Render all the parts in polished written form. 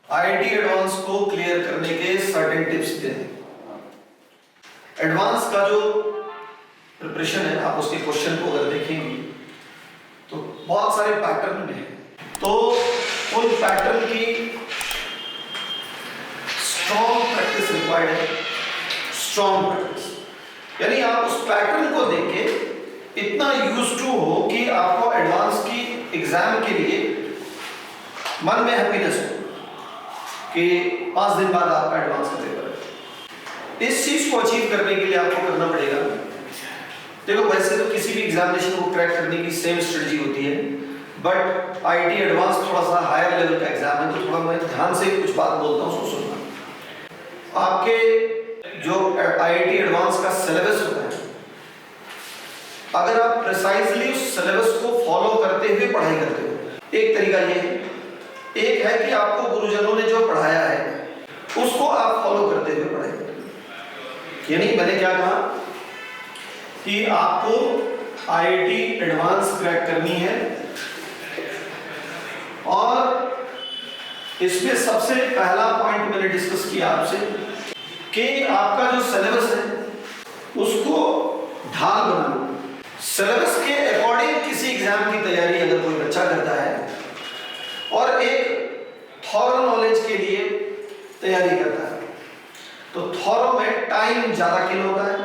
IIT advance को clear करने के सर्टेन टिप्स दें। एडवांस का जो प्रिपरेशन है, आप उसके क्वेश्चन को अगर देखेंगे तो बहुत सारे पैटर्न में है, तो उन पैटर्न की स्ट्रॉन्ग प्रैक्टिस रिक्वायर्ड है। स्ट्रॉन्ग प्रैक्टिस यानी आप उस पैटर्न को देख के इतना यूज टू हो कि आपको एडवांस की एग्जाम के लिए मन में हैप्पीनेस हो कि 5 दिन बाद आपका एडवांस का पेपर है। इस चीज को अचीव करने के लिए आपको करना पड़ेगा, देखो वैसे तो किसी भी एग्जामिनेशन को क्रैक करने की सेम स्ट्रेटजी होती है, बट आईआईटी एडवांस थोड़ा सा हायर लेवल का एग्जाम है, तो थोड़ा मैं ध्यान से कुछ बात बोलता हूँ, उसको सुनना। आपके जो आईआईटी एडवांस का सिलेबस होता है, अगर आप प्रिसाइजली उस सिलेबस को फॉलो करते हुए पढ़ाई करते हो, एक तरीका ये है। एक है कि आपको गुरुजनों ने जो पढ़ाया है उसको आप फॉलो करते हुए पढ़ाई करते हो। यानी मैंने क्या कहा कि आपको आईआईटी एडवांस क्रैक करनी है, और इसमें सबसे पहला पॉइंट मैंने डिस्कस किया आपसे कि आपका जो सिलेबस है उसको ढाल बनाना। सिलेबस के अकॉर्डिंग किसी एग्जाम की तैयारी अगर कोई बच्चा करता है और एक थॉरो नॉलेज के लिए तैयारी करता है, तो थॉरो में टाइम ज्यादा किल होता है,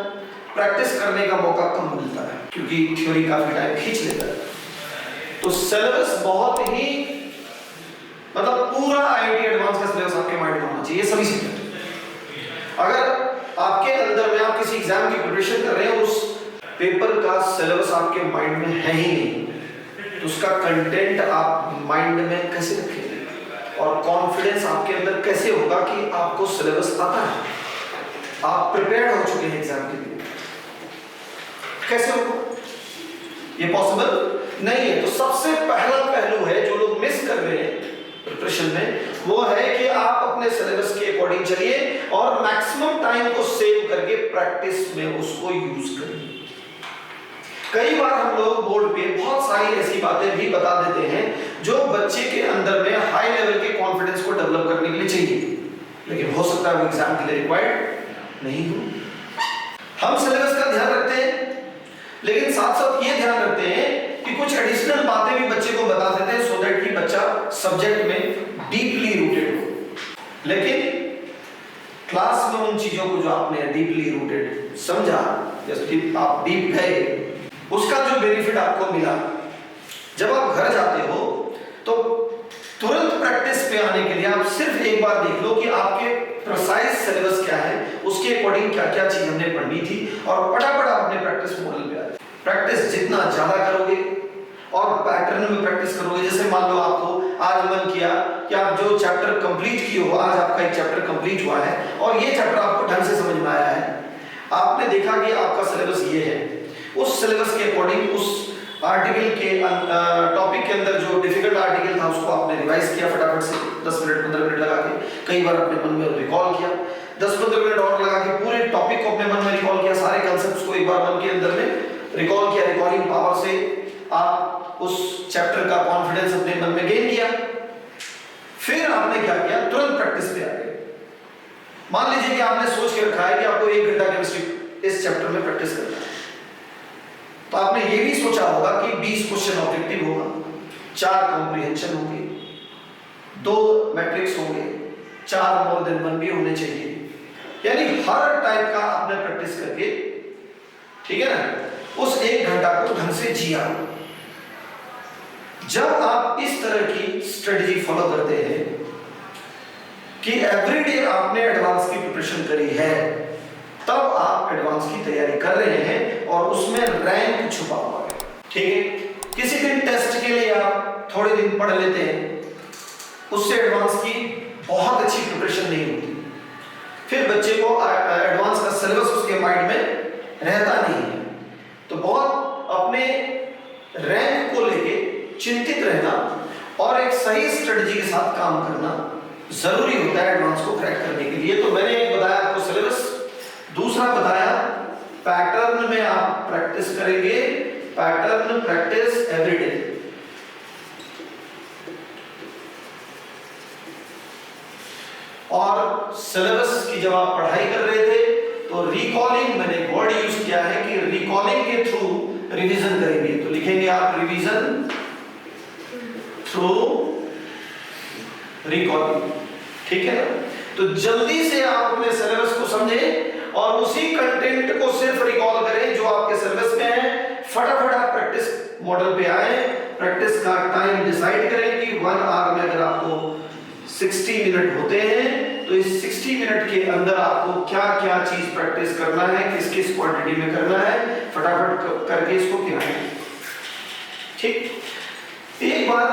प्रैक्टिस करने का मौका कम मिलता है क्योंकि थ्योरी काफी टाइम खींच लेता है। तो सिलेबस बहुत ही मतलब पूरा आईआईटी एडवांस का सिलेबस आपके माइंड में होना चाहिए, सभी सब्जेक्ट। अगर आपके अंदर में आप किसी एग्जाम की प्रिपरेशन कर रहे हैं, उस पेपर का सिलेबस आपके माइंड में है ही नहीं, तो उसका कंटेंट आप माइंड में कैसे रखेंगे और कॉन्फिडेंस आपके अंदर कैसे होगा कि आपको सिलेबस आता है, आप प्रिपेयर्ड हो चुके हैं एग्जाम के लिए, कैसे होगा? ये पॉसिबल नहीं है। तो सबसे पहला पहलू है जो लोग मिस कर रहे हैं प्रिपरेशन में, वो है कि आप अपने सिलेबस के अकॉर्डिंग चलिए और मैक्सिमम टाइम को सेव करके प्रैक्टिस में उसको यूज करिए। कई बार हम लोग बोर्ड पे बहुत सारी ऐसी बातें भी बता देते हैं जो बच्चे के अंदर में हाई लेवल के कॉन्फिडेंस को डेवलप करने के लिए चाहिए, लेकिन हो सकता है वो एग्जाम के लिए रिक्वायर्ड नहीं हो। हम सिलेबस का ध्यान रखते हैं, लेकिन साथ साथ ये ध्यान रखते हैं कि कुछ एडिशनल बातें भी बच्चे को बता देते हैं सो दैट कि बच्चा सब्जेक्ट में डीपली रूटेड हो। लेकिन क्लास में उन चीजों को जो आपने डीपली रूटेड समझा, जैसे आप डीप गए, उसका जो बेनिफिट आपको मिला, जब आप घर जाते हो तो तुरंत प्रैक्टिस पे आने के लिए आप सिर्फ एक बार देख लो कि आपके प्रिसाइज सिलेबस क्या है, उसके अकॉर्डिंग क्या क्या चीज हमने पढ़नी थी, और फटाफट आप अपने प्रैक्टिस मॉडल पे आ जाए। प्रैक्टिस जितना ज्यादा करोगे और पैटर्न में प्रैक्टिस करोगे, जैसे मान लो आपको आज मन किया कि आप जो चैप्टर कंप्लीट किए हो, आज आपका एक चैप्टर कंप्लीट हुआ है और ये चैप्टर आपको ढंग से समझ में आया है, आपने देखा कि आपका सिलेबस ये है, उस सिलेबस के अकॉर्डिंग उस आर्टिकल के टॉपिक के अंदर जो डिफिकल्ट आर्टिकल था उसको आपने रिवाइज किया फटाफट से 10 मिनट 15 मिनट लगा के, कई बार अपने मन में रिकॉल किया, 10-15 मिनट और लगा के पूरे टॉपिक को अपने मन में रिकॉल किया, सारे कॉन्सेप्ट्स को एक बार मन के अंदर में रिकॉल किया। रिकॉलिंग पावर से आप उस चैप्टर का कॉन्फिडेंस अपने मन में गेन किया। फिर आपने क्या किया, तुरंत प्रैक्टिस पे आ गए। मान लीजिए कि आपने सोच के रखा है कि आपको 1 घंटा केमिस्ट्री इस चैप्टर में प्रैक्टिस करना है, तो आपने ये भी सोचा होगा कि 20 क्वेश्चन ऑब्जेक्टिव होगा, 4 कॉम्प्रिहेंशन होंगे, 2 मैट्रिक्स होंगे, 4 मोर देन 1 भी होने चाहिए, यानी हर टाइप का आपने प्रैक्टिस करके, ठीक है ना, उस 1 घंटा को ढंग से जिया। जब आप इस तरह की स्ट्रेटजी फॉलो करते हैं कि एवरीडे आपने एडवांस की प्रिपरेशन करी है, तब आप एडवांस की तैयारी कर रहे हैं और उसमें रैंक छुपा हुआ है। ठीक है, किसी दिन टेस्ट के लिए आप थोड़े दिन पढ़ लेते हैं, उससे एडवांस की बहुत अच्छी प्रिपरेशन नहीं होती, फिर बच्चे को एडवांस का सिलेबस उसके माइंड में रहता नहीं है। तो बहुत अपने रैंक को लेके चिंतित रहना और एक सही स्ट्रेटजी के साथ काम करना जरूरी होता है एडवांस को क्रैक करने के लिए। तो मैंने एक बताया आपको सिलेबस, दूसरा बताया पैटर्न में आप प्रैक्टिस करेंगे, पैटर्न प्रैक्टिस एवरीडे। और सिलेबस की जब आप पढ़ाई कर रहे थे तो रिकॉलिंग, मैंने वर्ड यूज किया है कि रिकॉलिंग के थ्रू रिवीजन करेंगे। तो लिखेंगे आप रिवीजन थ्रू रिकॉलिंग, ठीक है ना। तो जल्दी से आप अपने सिलेबस को समझें और उसी कंटेंट को सिर्फ रिकॉल करें जो आपके सिलेबस में है। फटाफट आप प्रैक्टिस मॉडल पे आए, प्रैक्टिस का टाइम डिसाइड करें कि 1 आवर में अगर आपको 60 मिनट होते हैं तो इस 60 मिनट के अंदर आपको क्या क्या चीज प्रैक्टिस करना है, किस किस क्वांटिटी में करना है, फटाफट करके इसको गिनाएं। ठीक, एक बार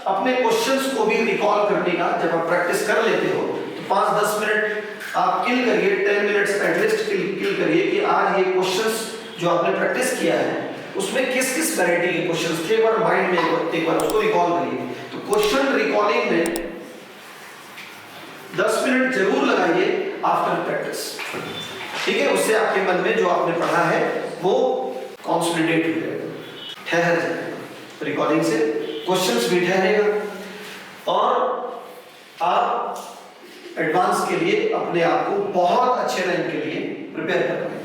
अपने क्वेश्चंस को भी रिकॉल करने का जब आप प्रैक्टिस कर लेते हो तो 5-10 मिनट आप किल करिए, 10 मिनट्स एटलीस्ट किल करिए कि आज ये क्वेश्चंस जो आपने प्रैक्टिस किया है उसमें किस किस वैरायटी के क्वेश्चंस थे, एक बार माइंड में एक बार उसको रिकॉल करिए। तो क्वेश्चन रिकॉलिंग में 10 मिनट जरूर लगाइए आफ्टर प्रैक्टिस, ठीक है। उससे आपके मन में जो आपने पढ़ा है वो कंसोलिडेट हो जाएगा, ठहर जाएगा। रिकॉलिंग से क्वेश्चंस भी ठहरेगा और आप एडवांस के लिए अपने आप को बहुत अच्छे रैंक के लिए प्रिपेयर कर पाएंगे।